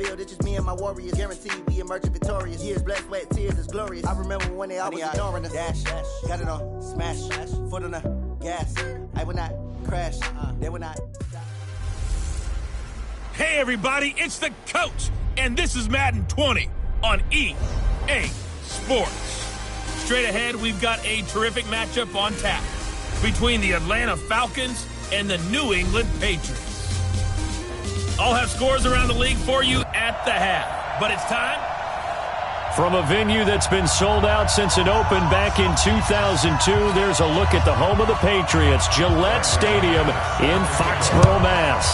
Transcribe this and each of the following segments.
It's just me and my warriors, guaranteed we emerging victorious. Years, blood, sweat, tears is glorious. I remember when they always ignoring us. Dash, got it on, smash, foot on the gas. I will not crash, they will not. Hey everybody, it's the coach, and this is Madden 20 on EA Sports. Straight ahead, we've got a terrific matchup on tap between the Atlanta Falcons and the New England Patriots. I'll have scores around the league for you at the half, but it's time. From a venue that's been sold out since it opened back in 2002, there's a look at the home of the Patriots, Gillette Stadium in Foxborough, Mass.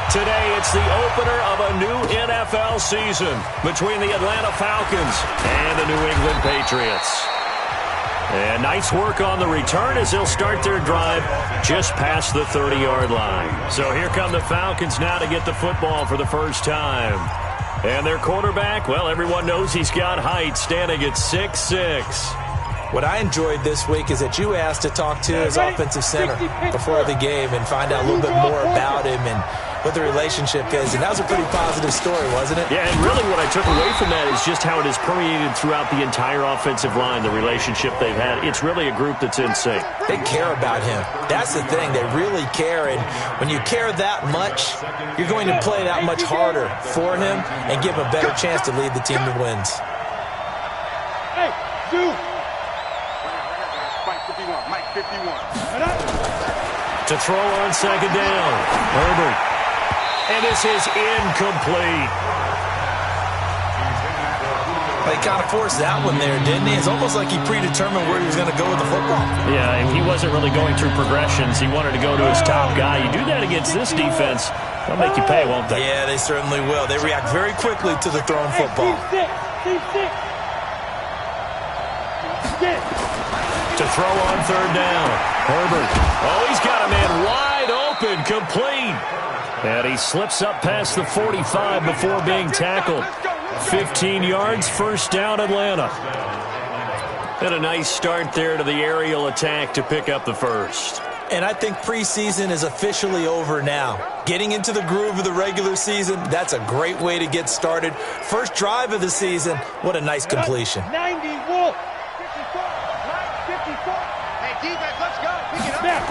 Today, it's the opener of a new NFL season between the Atlanta Falcons and the New England Patriots. And nice work on the return as they'll start their drive just past the 30-yard line. So here come the Falcons now to get the football for the first time. And their quarterback, well, everyone knows he's got height, standing at 6'6". What I enjoyed this week is that you asked to talk to his offensive center before the game and find out a little bit more about him and what the relationship is. And that was a pretty positive story, wasn't it? Yeah, and really what I took away from that is just how it has permeated throughout the entire offensive line, the relationship they've had. It's really a group that's in sync. They care about him. That's the thing. They really care. And when you care that much, you're going to play that much harder for him and give him a better chance to lead the team to wins. Hey, dude. Mike 51. To throw on second down, Herbert. And this is incomplete. He kind of forced that one there, didn't he? It's almost like he predetermined where he was going to go with the football. Yeah, he wasn't really going through progressions. He wanted to go to his top guy. You do that against this defense, they'll make you pay, won't they? Yeah, they certainly will. They react very quickly to the thrown football. To throw on third down, Herbert. Oh, he's got a man wide open, complete. And he slips up past the 45 before being tackled. 15 yards, first down, Atlanta. And a nice start there to the aerial attack to pick up the first. And I think preseason is officially over now. Getting into the groove of the regular season, that's a great way to get started. First drive of the season, what a nice completion. 90, Wolf. 54. Hey, defense, let's go. Pick it up.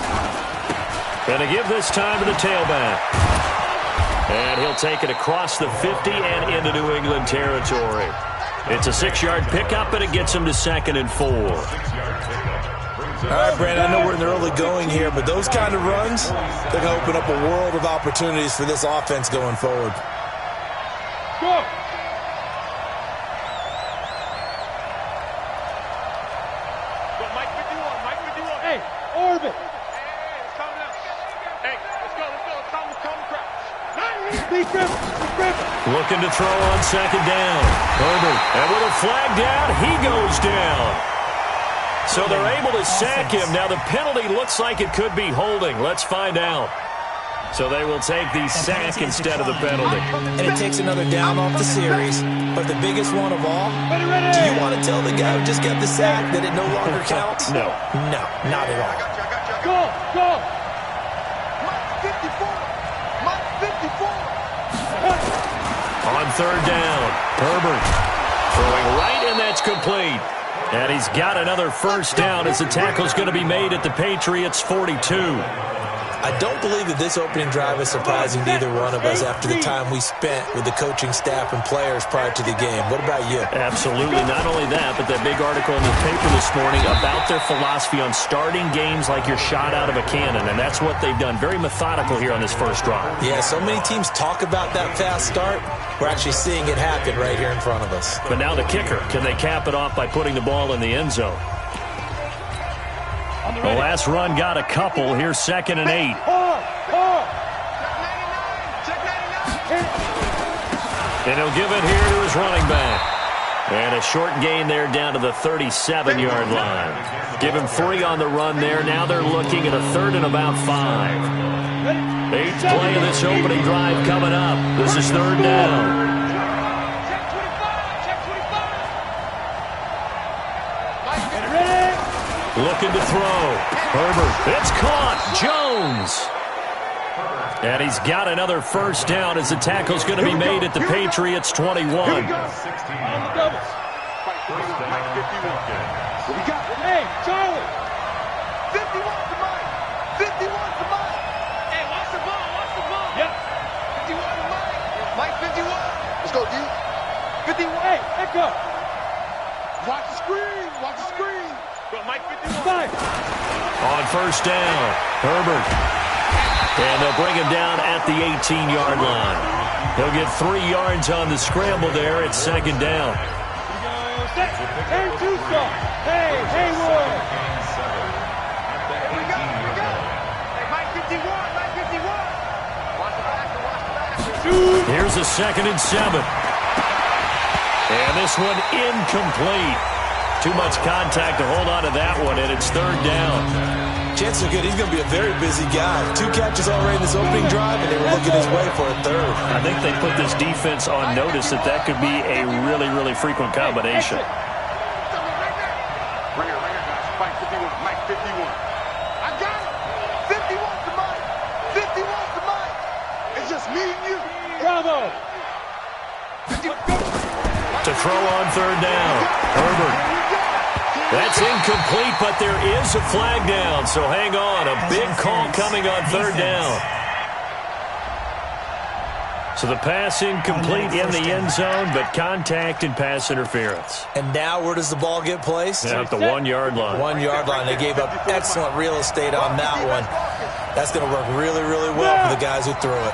Going to give this time to the tailback. And he'll take it across the 50 and into New England territory. It's a 6-yard pickup, and it gets him to 2nd and 4. All right, Brandon, I know we're in the early going here, but those kind of runs, they're going to open up a world of opportunities for this offense going forward. Go! Mike 51. Hey, Orbit! Looking to throw on second down. Herbert, and with a flag down, he goes down. So they're able to sack him. Now the penalty looks like it could be holding. Let's find out. So they will take the sack instead of the penalty. And it takes another down off the series. But the biggest one of all, do you want to tell the guy who just got the sack that it no longer counts? No. No, not at all. Go! Mike 54. On third down, Herbert throwing right, and that's complete. And he's got another first down as the tackle's going to be made at the Patriots' 42. I don't believe that this opening drive is surprising to either one of us after the time we spent with the coaching staff and players prior to the game. What about you? Absolutely. Not only that, but that big article in the paper this morning about their philosophy on starting games like you're shot out of a cannon, and that's what they've done. Very methodical here on this first drive. Yeah, so many teams talk about that fast start. We're actually seeing it happen right here in front of us. But now the kicker, can they cap it off by putting the ball in the end zone? The last run got a couple. Here's 2nd and 8. And he'll give it here to his running back. And a short gain there down to the 37-yard line. Give him 3 on the run there. Now they're looking at a 3rd and about 5. 8th play of this opening drive coming up. This is 3rd down. Looking to throw. Herbert. It's caught. Jones. And he's got another first down as the tackle's going to be made at the Patriots' 21. Hey, Charlie! 51 to Mike! 51 to Mike! Hey, watch the ball! Watch the ball! Yep. 51 to Mike! Mike 51! Let's go, D. 51! Hey, echo! Watch the screen! Watch the screen! Go, Mike 51! On first down, Herbert. And they'll bring him down at the 18-yard line. He'll get 3 yards on the scramble there at second down. Hey, two-star! Hey, Haywood! Here we go! Hey, Mike 51! Mike 51! Watch the back! Here's a 2nd and 7. And this one incomplete. Too much contact to hold on to that one, and it's 3rd down. Chances are good he's going to be a very busy guy. 2 catches already in this opening drive, and they were looking his way for a 3rd. I think they put this defense on notice that could be a really, really frequent combination. Ringer, guys. Mike 51. Mike 51. I got it. 51 to Mike. 51 to Mike. It's just me and you. Bravo. To throw on 3rd down, Herbert. That's incomplete, but there is a flag down, so hang on. A big call coming on 3rd down. So the pass incomplete in the end zone, but contact and pass interference. And now where does the ball get placed? Yeah, at the 1-yard line. 1-yard line. They gave up excellent real estate on that one. That's going to work really, really well for the guys who threw it.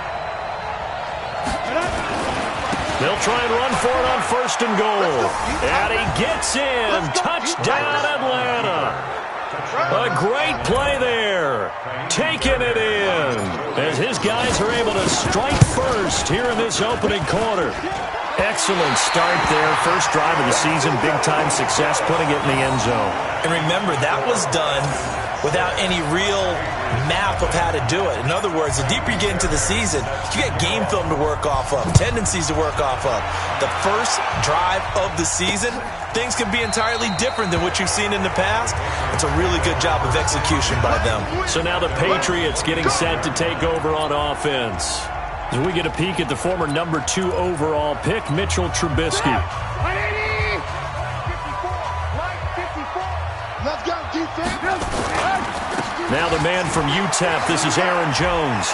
They'll try and run for it on 1st and goal. And he gets in. Touchdown, Atlanta. A great play there. Taking it in as his guys are able to strike first here in this opening quarter. Excellent start there. First drive of the season. Big-time success putting it in the end zone. And remember, that was done without any real map of how to do it. In other words, the deeper you get into the season, you get game film to work off of, tendencies to work off of. The first drive of the season, things can be entirely different than what you've seen in the past. It's a really good job of execution by them. So now the Patriots getting set to take over on offense. As we get a peek at the former number 2 overall pick, Mitchell Trubisky. 54. Let's go, defense. Now the man from UTEP, this is Aaron Jones.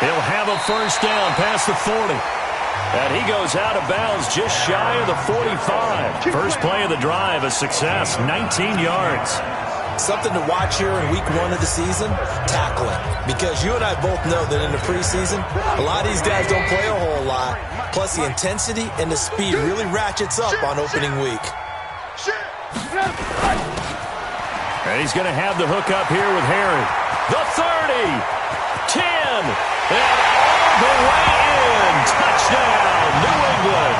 He'll have a first down past the 40. And he goes out of bounds just shy of the 45. First play of the drive, a success, 19 yards. Something to watch here in week 1 of the season, tackling. Because you and I both know that in the preseason, a lot of these guys don't play a whole lot. Plus the intensity and the speed really ratchets up on opening week. And he's going to have the hook up here with Harry. The 30, 10, and all the way in. Touchdown, New England.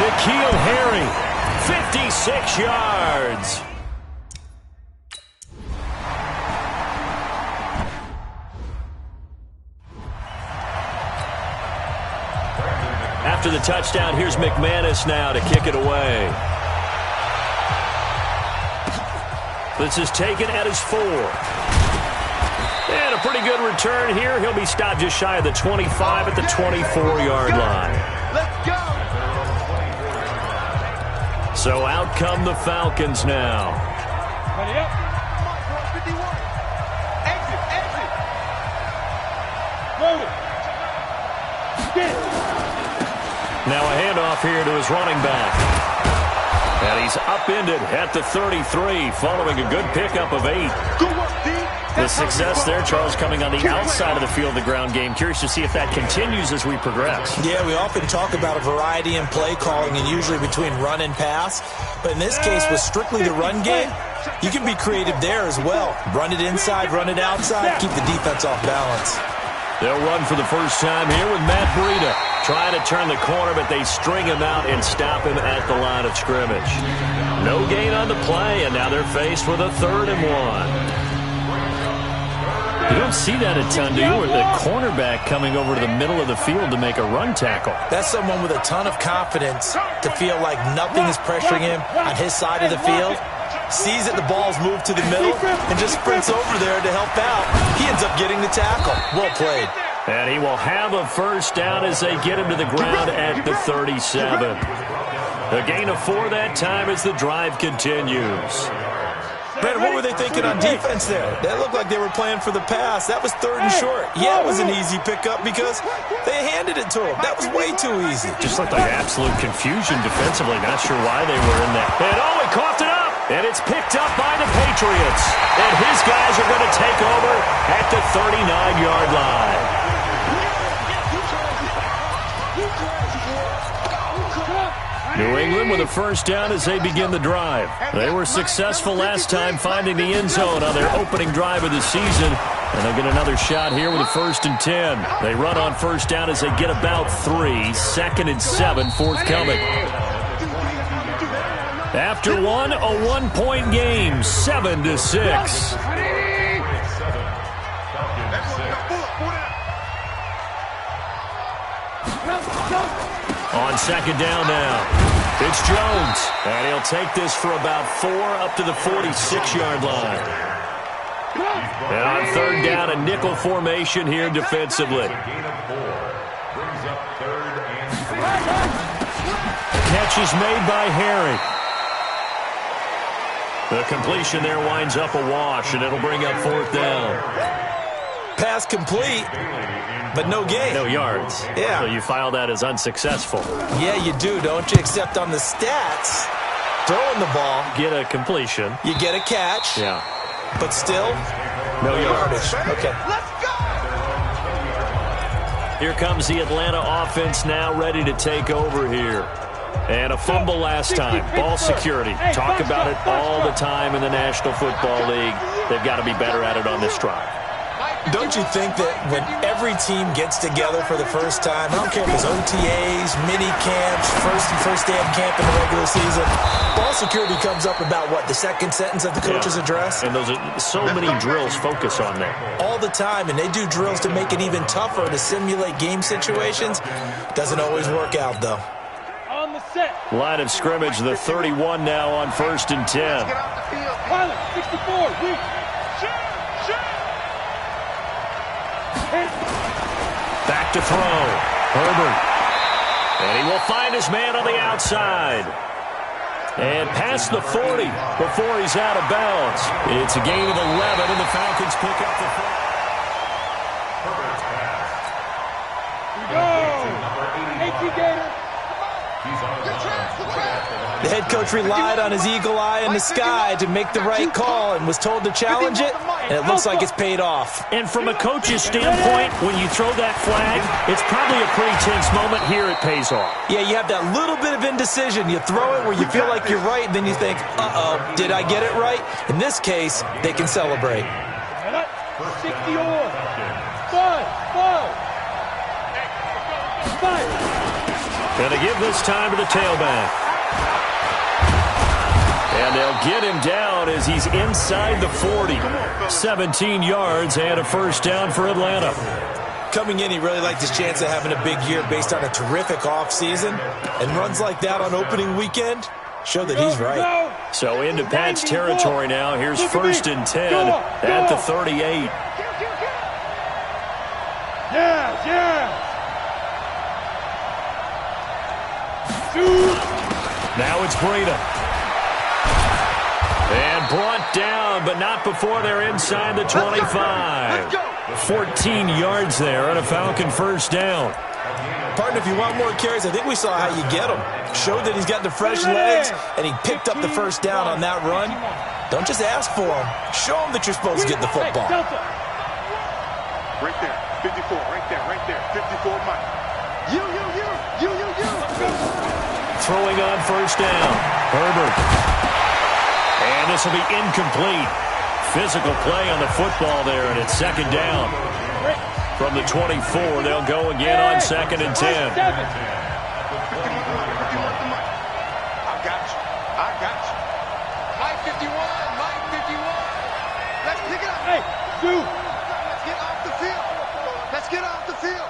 N'Keal Harry, 56 yards. After the touchdown, here's McManus now to kick it away. This is taken at his 4. And a pretty good return here. He'll be stopped just shy of the 25 at the 24-yard line. Let's go. So out come the Falcons now. Ready up. 51. Exit. Load it. Get it. Now a handoff here to his running back. And he's upended at the 33 following a good pickup of 8. Good work, D. The success there, Charles, coming on the outside of the field, the ground game. Curious to see if that continues as we progress. Yeah, we often talk about a variety in play calling and usually between run and pass. But in this case, with strictly the run game, you can be creative there as well. Run it inside, run it outside, keep the defense off balance. They'll run for the first time here with Matt Breida. Trying to turn the corner, but they string him out and stop him at the line of scrimmage. No gain on the play, and now they're faced with a 3rd and 1. You don't see that a ton, do you? Or the cornerback coming over to the middle of the field to make a run tackle. That's someone with a ton of confidence to feel like nothing is pressuring him on his side of the field. sees that the ball's moved to the middle, and just sprints over there to help out. He ends up getting the tackle. Well played. And he will have a first down as they get him to the ground at the 37. A gain of 4 that time as the drive continues. Brandon, what were they thinking on defense there? That looked like they were playing for the pass. That was 3rd and short. Yeah, it was an easy pickup because they handed it to him. That was way too easy. Just looked like absolute confusion defensively. Not sure why they were in there. And he coughed it up. And it's picked up by the Patriots. And his guys are going to take over at the 39-yard line. New England with a first down as they begin the drive. They were successful last time finding the end zone on their opening drive of the season. And they'll get another shot here with a 1st and 10. They run on first down as they get about 3. 2nd and 7 forthcoming. After one, a 1-point game, 7-6. On 2nd down now. It's Jones, and he'll take this for about 4 up to the 46-yard line. And on 3rd down, a nickel formation here defensively. Catch is made by Harry. The completion there winds up a wash, and it'll bring up 4th down. Pass complete, but no gain. No yards. Yeah. So you file that as unsuccessful. Yeah, you do, don't you? Except on the stats, throwing the ball. Get a completion. You get a catch. Yeah. But still, no yardage. Okay. Let's go! Here comes the Atlanta offense now ready to take over here. And a fumble last time. Ball security. Talk about it all the time in the National Football League. They've got to be better at it on this drive. Don't you think that when every team gets together for the first time, I don't care if it's OTAs, mini camps, first day of camp in the regular season, ball security comes up about, what, the 2nd sentence of the coach's address? And those are so many drills focus on that. All the time, and they do drills to make it even tougher to simulate game situations. Doesn't always work out, though. On the set. Line of scrimmage, the 31 now on 1st and 10. Get off the field. Pilot, 64, weak. Back to throw. Herbert. And he will find his man on the outside. And past the 40 before he's out of bounds. It's a gain of 11, and the Falcons pick up the foot. The head coach relied on his eagle eye in the sky to make the right call and was told to challenge it, and it looks like it's paid off. And from a coach's standpoint, when you throw that flag, it's probably a pretty tense moment. Here it pays off. Yeah, you have that little bit of indecision. You throw it where you feel like you're right, and then you think, uh-oh, did I get it right? In this case, they can celebrate. 60 on. 5. Going to give this time to the tailback. And they'll get him down as he's inside the 40. 17 yards and a first down for Atlanta. Coming in, he really liked his chance of having a big year based on a terrific offseason. And runs like that on opening weekend show that he's right. So into Pat's territory now. Here's 1st and 10 at the 38. Yeah. Now it's Breida. And brought down, but not before they're inside the 25. 14 yards there on a Falcon first down. Partner, if you want more carries, I think we saw how you get him. Showed that he's got the fresh legs, and he picked up the first down on that run. Don't just ask for him. Show him that you're supposed to get the football. Right there, 54, right there, 54, Mike. You. Throwing on first down. Herbert. And this will be incomplete. Physical play on the football there, and it's 2nd down. From the 24, they'll go again on 2nd and 10. I got you. Mike 51. Let's pick it up. Hey, dude. Let's get off the field.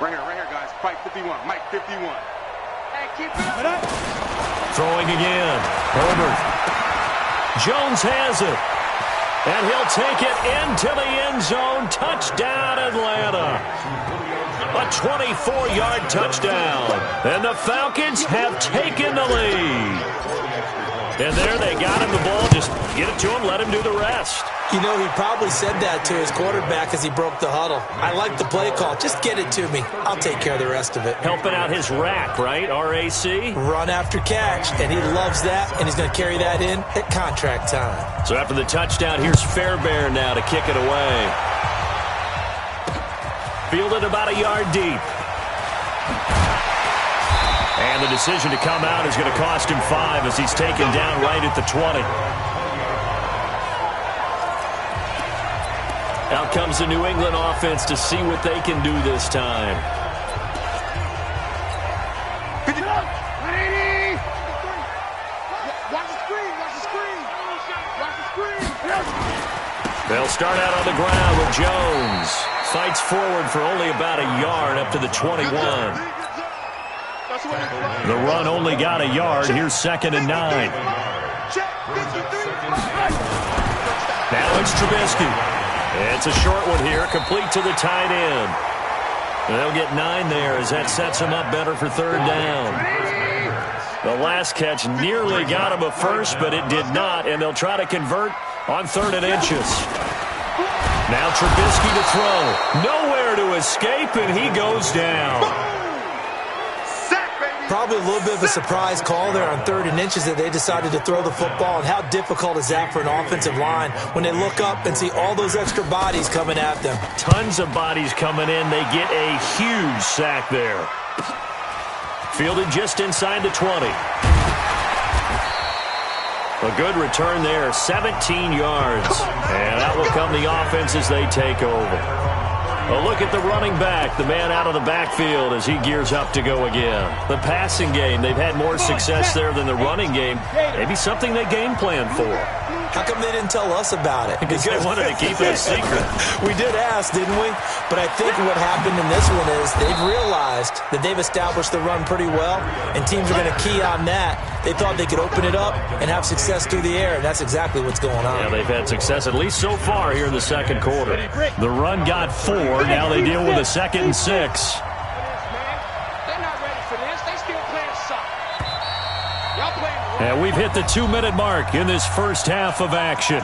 Right here, guys. Mike 51. Mike 51. Hey, keep it up. Throwing again. Herbert. Jones has it. And he'll take it into the end zone. Touchdown, Atlanta. A 24-yard touchdown. And the Falcons have taken the lead. And there they got him the ball. Just get it to him, let him do the rest. You know, he probably said that to his quarterback as he broke the huddle. I like the play call. Just get it to me. I'll take care of the rest of it. Helping out his rack, right? RAC? Run after catch, and he loves that, and he's going to carry that in at contract time. So after the touchdown, here's Fairbairn now to kick it away. Fielded about a yard deep. And the decision to come out is going to cost him 5 as he's taken down right at the 20. Out comes the New England offense to see what they can do this time. They'll start out on the ground with Jones. Fights forward for only about a yard up to the 21. The run only got a yard. Here's 2nd and 9. Now it's Trubisky. It's a short one here, complete to the tight end. They'll get 9 there as that sets him up better for 3rd down. The last catch nearly got him a first, but it did not, and they'll try to convert on 3rd and inches. Now Trubisky to throw. Nowhere to escape, and he goes down. Probably a little bit of a surprise call there on 3rd and inches that they decided to throw the football. And how difficult is that for an offensive line when they look up and see all those extra bodies coming at them? Tons of bodies coming in. They get a huge sack there. Fielded just inside the 20. A good return there, 17 yards. And out will come the offense as they take over. A look at the running back, the man out of the backfield as he gears up to go again. The passing game, they've had more success there than the running game. Maybe something they game plan for. How come they didn't tell us about it? Because they wanted to keep it a secret. We did ask, didn't we? But I think what happened in this one is they've realized that they've established the run pretty well, and teams are going to key on that. They thought they could open it up and have success through the air, and that's exactly what's going on. Yeah, they've had success, at least so far here in the 2nd quarter. The run got 4. Now they deal with a 2nd and 6. They're not ready for this. They still playing soccer. Y'all playing. And we've hit the 2-minute mark in this first half of action.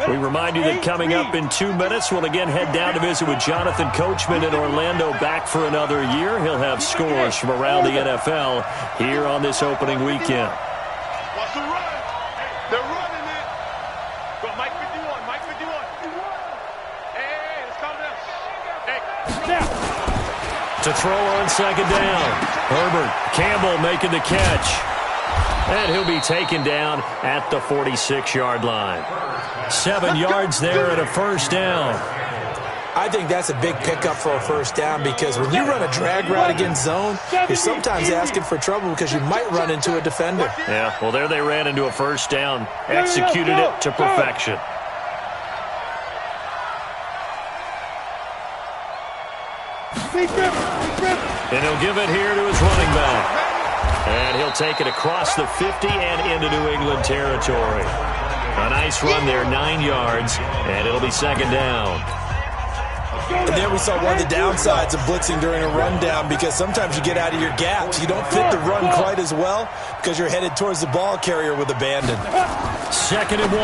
We remind you that coming up in 2 minutes, we'll again head down to visit with Jonathan Coachman in Orlando, back for another year. He'll have scores from around the NFL here on this opening weekend. Watch the run. They're running it. Go, Mike 51. Mike 51. Hey, it's coming up. Hey. To throw on 2nd down. Herbert, Campbell making the catch. And he'll be taken down at the 46-yard line. 7 yards there and a 1st down. I think that's a big pickup for a 1st down because when you run a drag route against zone, you're sometimes asking for trouble because you might run into a defender. Yeah, well, there they ran into a 1st down, executed it to perfection. And he'll give it here to his running back. And he'll take it across the 50 and into New England territory. A nice run there, 9 yards, and it'll be 2nd down. And there we saw one of the downsides of blitzing during a rundown because sometimes you get out of your gaps. You don't fit the run quite as well because you're headed towards the ball carrier with abandon. 2nd and 1.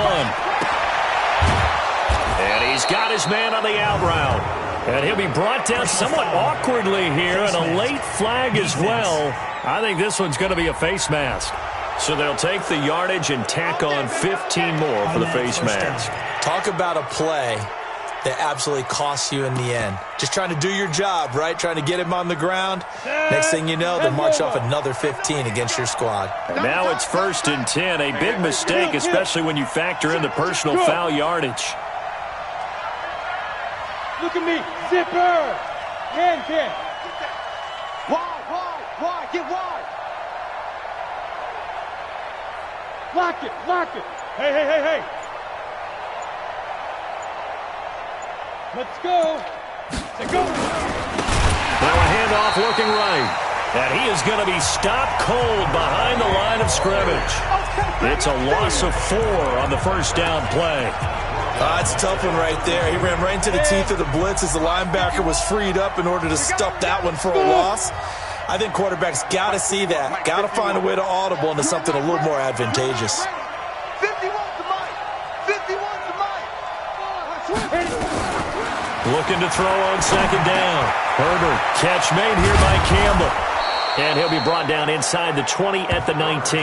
And he's got his man on the out route. And he'll be brought down somewhat awkwardly here, and a late flag as well. I think this one's going to be a face mask. So they'll take the yardage and tack on 15 more for the face mask. Talk about a play that absolutely costs you in the end. Just trying to do your job, right? Trying to get him on the ground. Next thing you know, they'll march off another 15 against your squad. And now it's 1st and 10. A big mistake, especially when you factor in the personal foul yardage. Look at me. Zipper. Hand. Wide. Get wide. Lock it. Hey. Let's go. Now a handoff looking right. And he is going to be stopped cold behind the line of scrimmage. It's a loss of 4 on the first down play. It's a tough one right there. He ran right into the teeth of the blitz as the linebacker was freed up in order to stuff that one for a loss. I think quarterbacks got to see that. Got to find a way to audible into something a little more advantageous. 51 to Mike. 51 to Mike. Looking to throw on second down. Herbert, catch made here by Campbell. And he'll be brought down inside the 20 at the 19.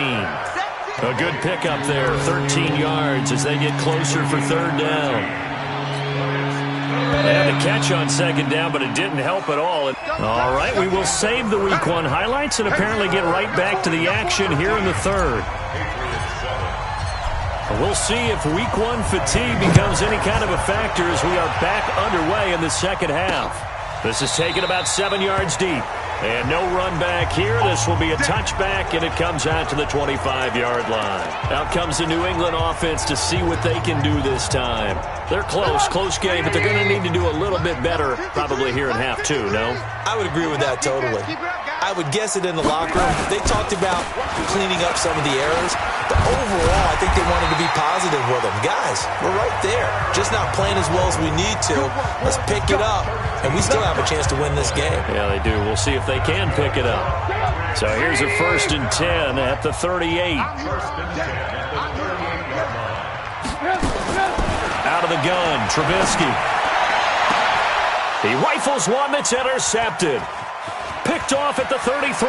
A good pickup there, 13 yards as they get closer for third down. They had the catch on second down, but it didn't help at all. All right, we will save the Week 1 highlights and apparently get right back to the action here in the third. We'll see if Week 1 fatigue becomes any kind of a factor as we are back underway in the second half. This is taken about 7 yards deep. And no run back here. This will be a touchback, and it comes out to the 25-yard line. Out comes the New England offense to see what they can do this time. They're close game, but they're going to need to do a little bit better probably here in half 2, no? I would agree with that totally. I would guess it in the locker room. They talked about cleaning up some of the errors, but overall, I think they wanted to be positive with them. Guys, we're right there. Just not playing as well as we need to. Let's pick it up, and we still have a chance to win this game. Yeah, they do. We'll see if they can pick it up. So here's a 1st and 10 at the 38. Out of the gun, Trubisky. He rifles one that's intercepted. Picked off at the 33.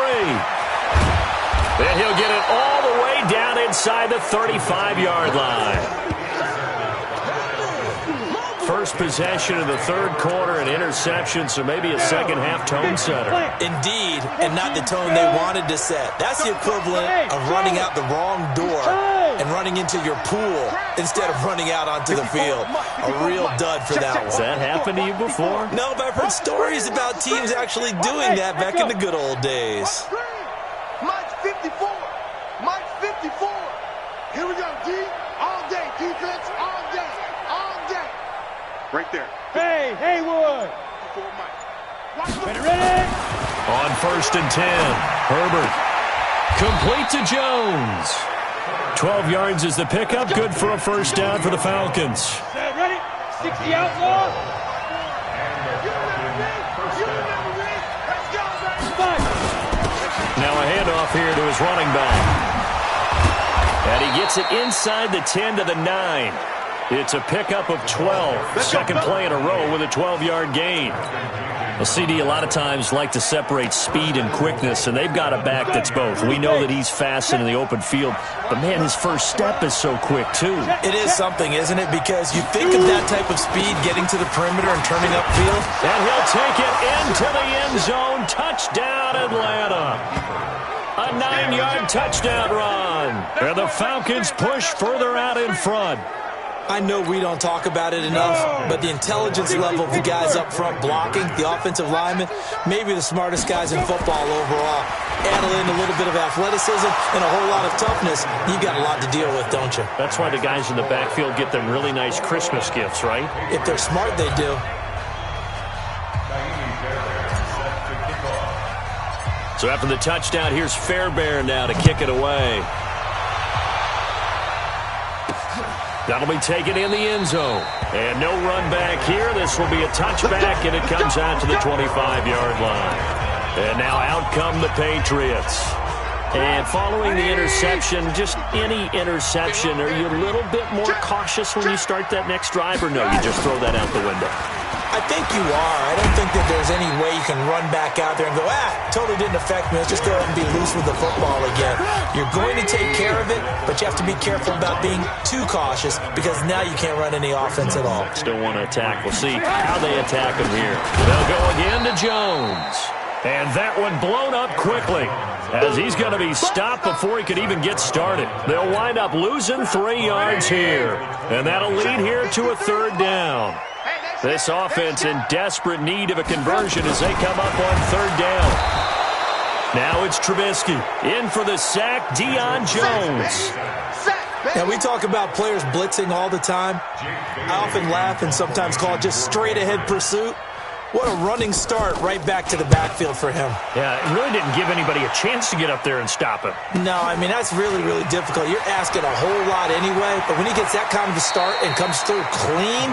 Then he'll get it all the way down inside the 35-yard line. First possession of the third quarter, an interception, so maybe a second-half tone setter. Indeed, and not the tone they wanted to set. That's the equivalent of running out the wrong door and running into your pool instead of running out onto the field. A real dud for that one. Has that happened to you before? No, but I've heard stories about teams actually doing that back in the good old days. Mike's 54. Mike's 54. Here we go, D. All day. Defense all day. All day. Right there. Hey, Haywood. Ready? On 1st and 10, Herbert. Complete to Jones. 12 yards is the pickup. Good for a first down for the Falcons. Ready? 60 outlaw. Now a handoff here to his running back. And he gets it inside the 10 to the 9. It's a pickup of 12. Second play in a row with a 12-yard gain. Well, CD a lot of times like to separate speed and quickness, and they've got a back that's both. We know that he's fast in the open field, but, man, his first step is so quick, too. It is something, isn't it? Because you think of that type of speed getting to the perimeter and turning upfield. And he'll take it into the end zone. Touchdown, Atlanta. A 9-yard touchdown run. And the Falcons push further out in front. I know we don't talk about it enough, but the intelligence level of the guys up front blocking, the offensive linemen, maybe the smartest guys in football overall. Add in a little bit of athleticism and a whole lot of toughness. You've got a lot to deal with, don't you? That's why the guys in the backfield get them really nice Christmas gifts, right? If they're smart, they do. So after the touchdown, here's Fairbairn now to kick it away. That'll be taken in the end zone. And no run back here. This will be a touchback, and it comes out to the 25-yard line. And now out come the Patriots. And following the interception, just any interception, are you a little bit more cautious when you start that next drive, or no, you just throw that out the window? I think you are. I don't think that there's any way you can run back out there and go, totally didn't affect me. Let's just go ahead and be loose with the football again. You're going to take care of it, but you have to be careful about being too cautious because now you can't run any offense at all. Still want to attack. We'll see how they attack him here. They'll go again to Jones. And that one blown up quickly as he's going to be stopped before he could even get started. They'll wind up losing 3 yards here. And that'll lead here to a third down. This offense in desperate need of a conversion as they come up on third down. Now it's Trubisky. In for the sack, Deion Jones. Now, we talk about players blitzing all the time. I often laugh and sometimes call it just straight-ahead pursuit. What a running start right back to the backfield for him. Yeah, it really didn't give anybody a chance to get up there and stop him. No, I mean, that's really, really difficult. You're asking a whole lot anyway, but when he gets that kind of a start and comes through clean,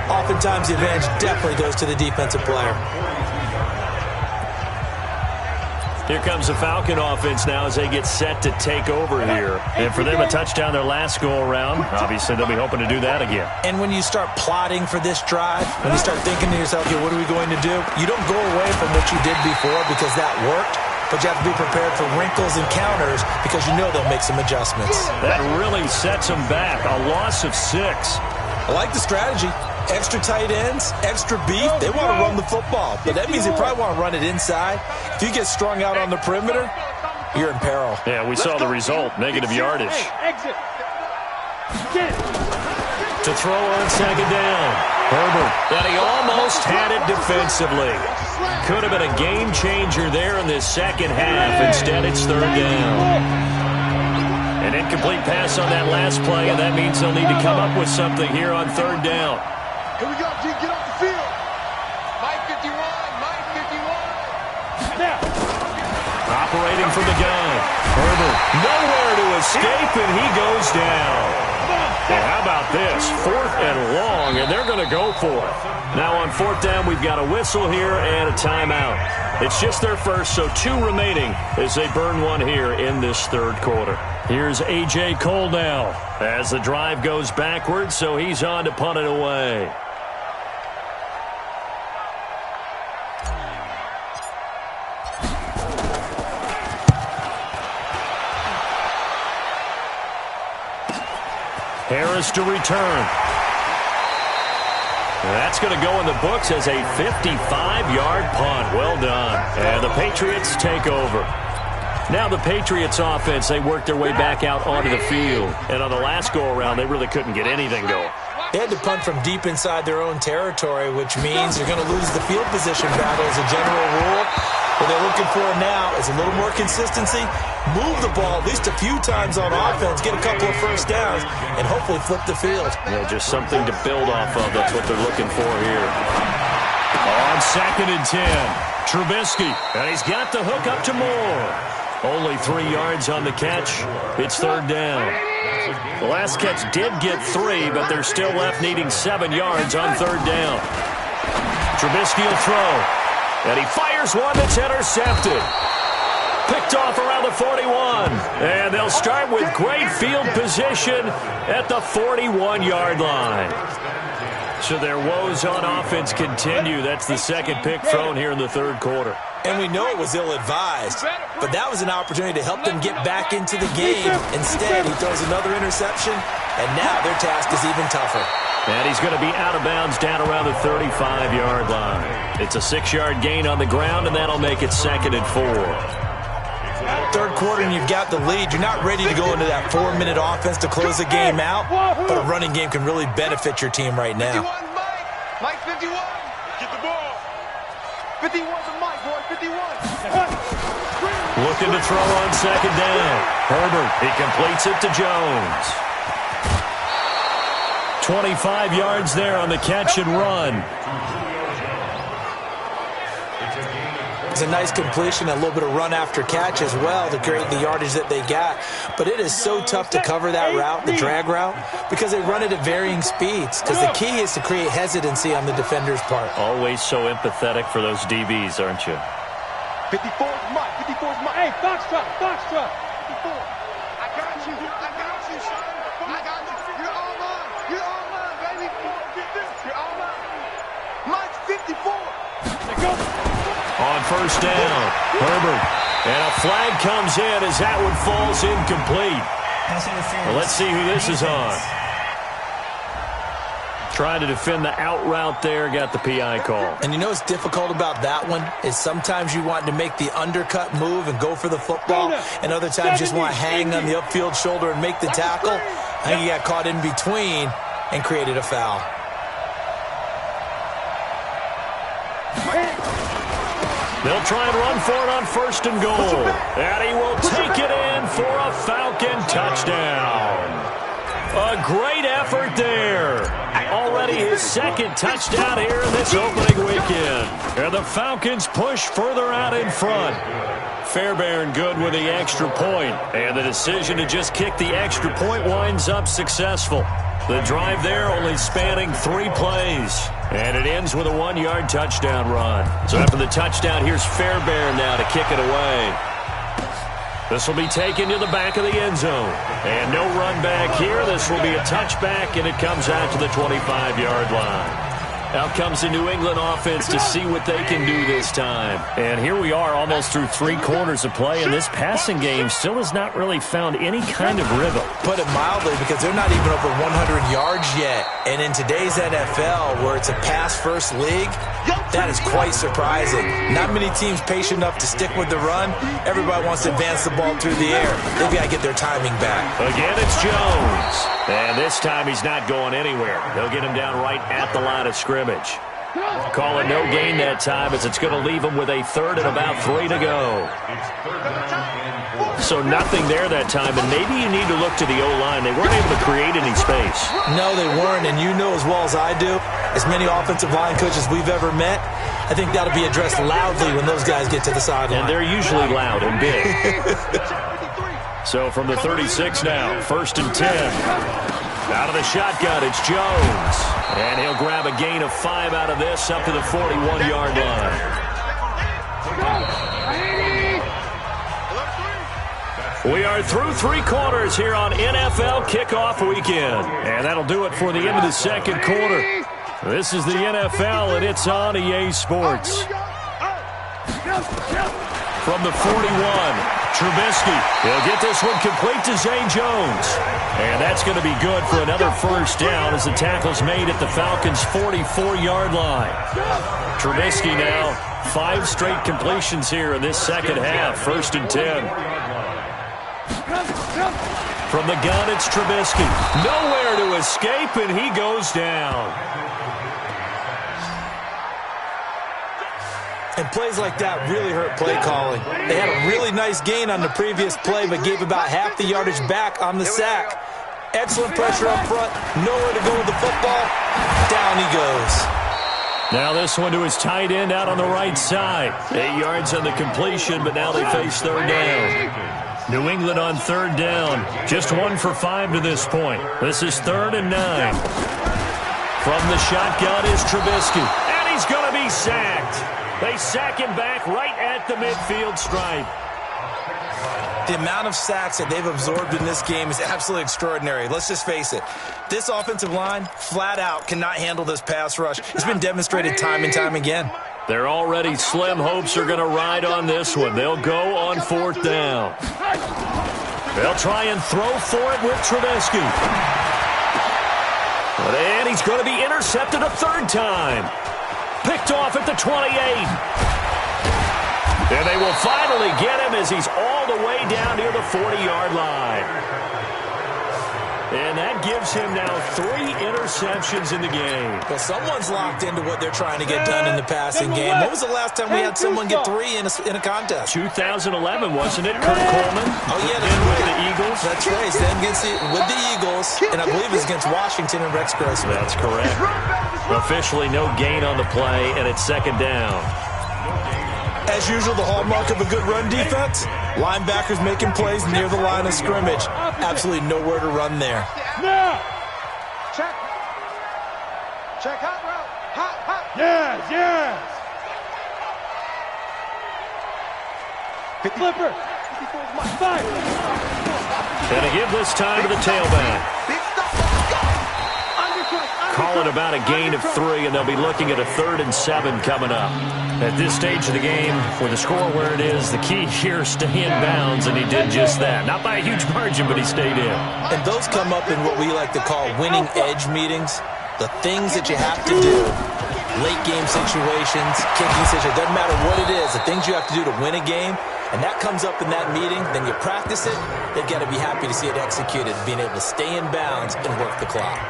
oftentimes the advantage definitely goes to the defensive player. Here comes the Falcon offense now as they get set to take over here. And for them, a touchdown their last go-around. Obviously, they'll be hoping to do that again. And when you start plotting for this drive, when you start thinking to yourself, okay, what are we going to do? You don't go away from what you did before because that worked, but you have to be prepared for wrinkles and counters because you know they'll make some adjustments. That really sets them back. A loss of 6. I like the strategy. Extra tight ends, extra beef. They want to run the football, but that means they probably want to run it inside. If you get strung out on the perimeter, you're in peril. Yeah, we saw the result, negative yardage. Exit. To throw on second down. Herbert, and he almost had it defensively. Could have been a game changer there in this second half. Instead, it's third down. An incomplete pass on that last play, and that means they'll need to come up with something here on third down. Here we go, G. Get off the field. Mike 51. Mike 51. Now. Operating from the gun. Herbert, nowhere to escape, and he goes down. And how about this? 4th and long, and they're going to go for it. Now on 4th down, we've got a whistle here and a timeout. It's just their first, so 2 remaining as they burn one here in this third quarter. Here's A.J. Cole now as the drive goes backwards, so he's on to punt it away. Harris to return. That's going to go in the books as a 55-yard punt. Well done. And the Patriots take over. Now the Patriots offense, they work their way back out onto the field. And on the last go-around, they really couldn't get anything going. They had to punt from deep inside their own territory, which means they're going to lose the field position battle as a general rule. What they're looking for now is a little more consistency, move the ball at least a few times on offense, get a couple of first downs, and hopefully flip the field. Yeah, just something to build off of. That's what they're looking for here. On 2nd and 10, Trubisky, and he's got the hook up to Moore. Only 3 yards on the catch. It's third down. The last catch did get 3, but they're still left needing 7 yards on third down. Trubisky will throw. And he fires one that's intercepted. Picked off around the 41. And they'll start with great field position at the 41-yard line. So their woes on offense continue. That's the second pick thrown here in the third quarter. And we know it was ill-advised, but that was an opportunity to help them get back into the game. Instead, he throws another interception, and now their task is even tougher. And he's going to be out of bounds down around the 35-yard line. It's a 6-yard gain on the ground, and that'll make it 2nd and 4. Third quarter, and you've got the lead. You're not ready to go into that 4-minute offense to close the game out, but a running game can really benefit your team right now. 51, Mike 51. Get the ball. 51 to Mike, boy. 51. Looking to throw on second down. Herbert, he completes it to Jones. 25 yards there on the catch and run. It's a nice completion, a little bit of run after catch as well to create the yardage that they got. But it is so tough to cover that route, the drag route, because they run it at varying speeds. Because the key is to create hesitancy on the defender's part. Always so empathetic for those DBs, aren't you? 54's Mike. 54's Mike. Hey, Foxtrot. 54. I got you. Son. I got you. You're all mine. You're all mine, baby. You're all mine. Mike's 54. On first down, Herbert. And a flag comes in as that one falls incomplete. Well, let's see who this is on. Trying to defend the out route there, got the PI call. And you know what's difficult about that one is sometimes you want to make the undercut move and go for the football, and other times just want to hang on the upfield shoulder and make the tackle. I think he got caught in between and created a foul. They'll try and run for it on first and goal. And he will take it in for a Falcon touchdown. A great effort there. Already already his second touchdown here in this opening weekend. And the Falcons push further out in front. Fairbairn good with the extra point. And the decision to just kick the extra point winds up successful. The drive there only spanning 3 plays. And it ends with a 1-yard touchdown run. So after the touchdown, here's Fairbairn now to kick it away. This will be taken to the back of the end zone. And no run back here. This will be a touchback, and it comes out to the 25-yard line. Out comes the New England offense to see what they can do this time. And here we are almost through 3 quarters of play, and this passing game still has not really found any kind of rhythm. Put it mildly, because they're not even over 100 yards yet. And in today's NFL, where it's a pass-first league, that is quite surprising. Not many teams patient enough to stick with the run. Everybody wants to advance the ball through the air. They've got to get their timing back. Again, it's Jones. And this time he's not going anywhere. They'll get him down right at the line of scrimmage. Call it no gain that time, as it's going to leave him with a 3rd and about 3 to go. So nothing there that time, and maybe you need to look to the O-line. They weren't able to create any space. No, they weren't, and you know as well as I do, as many offensive line coaches we've ever met, I think that'll be addressed loudly when those guys get to the sideline. And they're usually loud and big. So from the 36 now, 1st and 10. Out of the shotgun, it's Jones. And he'll grab a gain of 5 out of this up to the 41-yard line. We are through 3 quarters here on NFL Kickoff Weekend. And that'll do it for the end of the 2nd quarter. This is the NFL, and it's on EA Sports. From the 41, Trubisky. He'll get this one complete to Zay Jones. And that's going to be good for another 1st down as the tackle's made at the Falcons' 44-yard line. Trubisky now, 5 straight completions here in this 2nd half. 1st and 10. From the gun, it's Trubisky. Nowhere to escape, and he goes down. And plays like that really hurt play calling. They had a really nice gain on the previous play, but gave about half the yardage back on the sack. Excellent pressure up front. Nowhere to go with the football. Down he goes. Now this one to his tight end out on the right side. 8 yards on the completion, but now they face 3rd down. New England on 3rd down. Just 1 for 5 to this point. This is 3rd and 9. From the shotgun is Trubisky. And he's going to be sacked. They sack him back right at the midfield stripe. The amount of sacks that they've absorbed in this game is absolutely extraordinary. Let's just face it. This offensive line, flat out, cannot handle this pass rush. It's been demonstrated time and time again. Their already slim hopes are going to ride on this one. They'll go on 4th down. They'll try and throw for it with Trubisky. And he's going to be intercepted a 3rd time. Picked off at the 28. And they will finally get him as he's all the way down near the 40-yard line. And that gives him now 3 interceptions in the game. Well, someone's locked into what they're trying to get done in the passing game. When was the last time we had someone get 3 in a contest? 2011, wasn't it? Kurt Coleman. Oh, yeah. Then with the Eagles. That's right. Then with the Eagles. And I believe it's against Washington and Rex Grossman. That's correct. Officially no gain on the play, and it's 2nd down. As usual, the hallmark of a good run defense, linebackers making plays near the line of scrimmage. Absolutely nowhere to run there. Now. Check. Check hot route. Hot. Yes, yes. Flipper. Fight. And to give this time to the tailback. Call it about a gain of 3, and they'll be looking at a 3rd and 7 coming up. At this stage of the game, with the score where it is, the key here is stay in bounds, and he did just that. Not by a huge margin, but he stayed in. And those come up in what we like to call winning edge meetings. The things that you have to do, late game situations, kicking situations, doesn't matter what it is, the things you have to do to win a game, and that comes up in that meeting, then you practice it, they've got to be happy to see it executed, being able to stay in bounds and work the clock.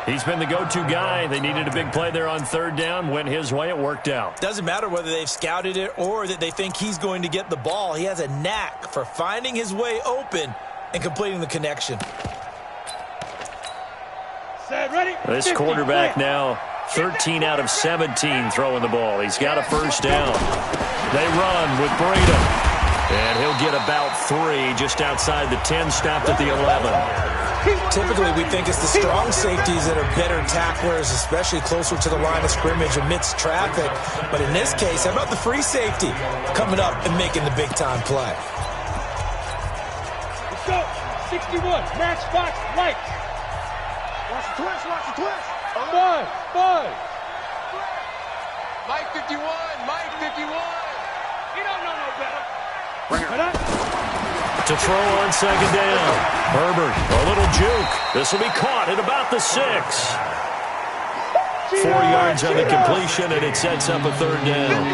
He's been the go-to guy. They needed a big play there on 3rd down. Went his way. It worked out. Doesn't matter whether they've scouted it or that they think he's going to get the ball. He has a knack for finding his way open and completing the connection. This quarterback now 13 out of 17 throwing the ball. He's got a first down. They run with Breda. And he'll get about 3 just outside the 10, stopped at the 11. Typically, we think it's the strong safeties that are better tacklers, especially closer to the line of scrimmage amidst traffic. But in this case, how about the free safety coming up and making the big-time play? Let's go. 61. Matchbox lights. Watch the twist. Watch the twist. Five. Mike 51. Mike 51. You don't know no better. To throw on second down. Herbert, a little juke. This will be caught at about the 6. 4 yards on the completion, and it sets up a third down.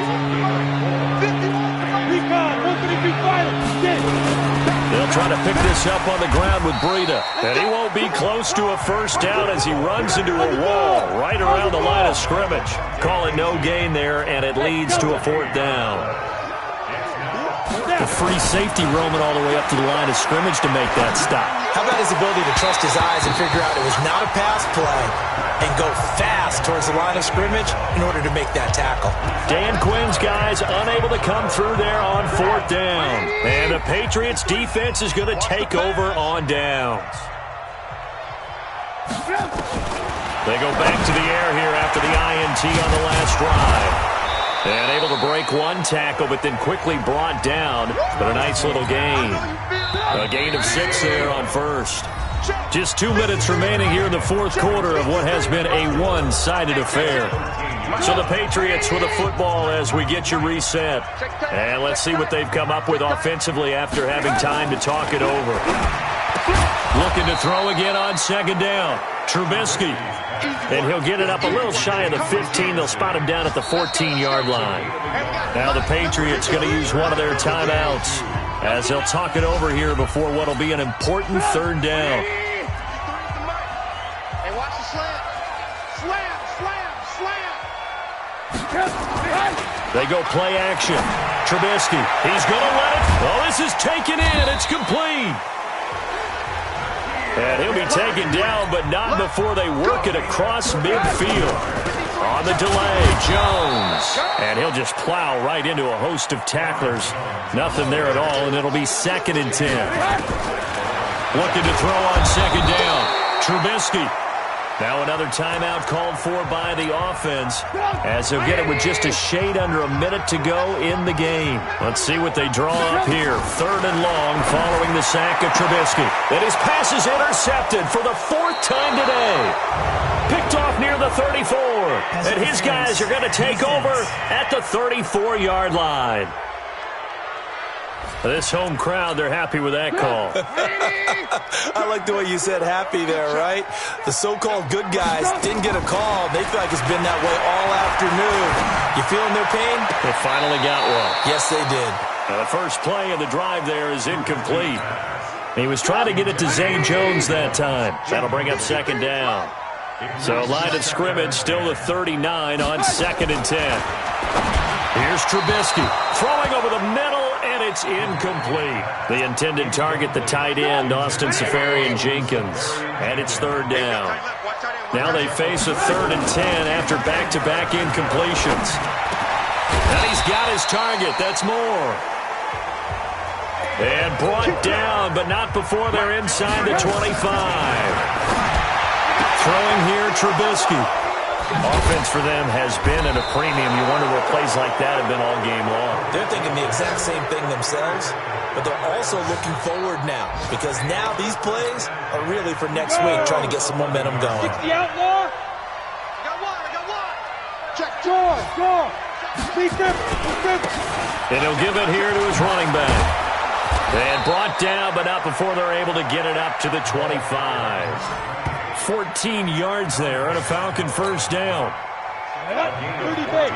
They'll try to pick this up on the ground with Breda. And he won't be close to a first down as he runs into a wall right around the line of scrimmage. Call it no gain there, and it leads to a 4th down. The free safety roaming all the way up to the line of scrimmage to make that stop. How about his ability to trust his eyes and figure out it was not a pass play and go fast towards the line of scrimmage in order to make that tackle? Dan Quinn's guys unable to come through there on 4th down. And the Patriots defense is going to take over on downs. They go back to the air here after the INT on the last drive. And able to break one tackle, but then quickly brought down. But a nice little gain. A gain of 6 there on first. Just 2 minutes remaining here in the 4th quarter of what has been a one-sided affair. So the Patriots with a football as we get you reset. And let's see what they've come up with offensively after having time to talk it over. Looking to throw again on second down. Trubisky. And he'll get it up a little shy of the 15. They'll spot him down at the 14-yard line. Now the Patriots going to use one of their timeouts as they'll talk it over here before what will be an important third down. Hey, watch the slam. Slam. They go play action. Trubisky. He's going to let it. Oh, this is taken in. It's complete. And he'll be taken down, but not before they work it across midfield. On the delay, Jones. And he'll just plow right into a host of tacklers. Nothing there at all, and it'll be 2nd and 10. Looking to throw on second down. Trubisky. Now another timeout called for by the offense as they'll get it with just a shade under a minute to go in the game. Let's see what they draw up here. 3rd and long following the sack of Trubisky. And his pass is intercepted for the 4th time today. Picked off near the 34. And his guys are going to take over at the 34-yard line. This home crowd, they're happy with that call. I like the way you said happy there, right? The so-called good guys didn't get a call. They feel like it's been that way all afternoon. You feeling their pain? They finally got one. Yes, they did. Now the first play of the drive there is incomplete. He was trying to get it to Zay Jones that time. That'll bring up second down. So line of scrimmage still the 39 on 2nd and 10. Here's Trubisky throwing over the middle, and it's incomplete. The intended target, the tight end, Austin Seferian-Jenkins. And it's 3rd down. Now they face a 3rd and 10 after back-to-back incompletions. And he's got his target. That's more. And brought down, but not before they're inside the 25. Throwing here, Trubisky. Offense for them has been at a premium. You wonder where plays like that have been all game long. They're thinking the exact same thing themselves, but they're also looking forward now because now these plays are really for next week, trying to get some momentum going. 60 outlaw. I got one. Check. Score. And he'll give it here to his running back. And brought down, but not before they're able to get it up to the 25. 14 yards there and a Falcon first down. 30 base.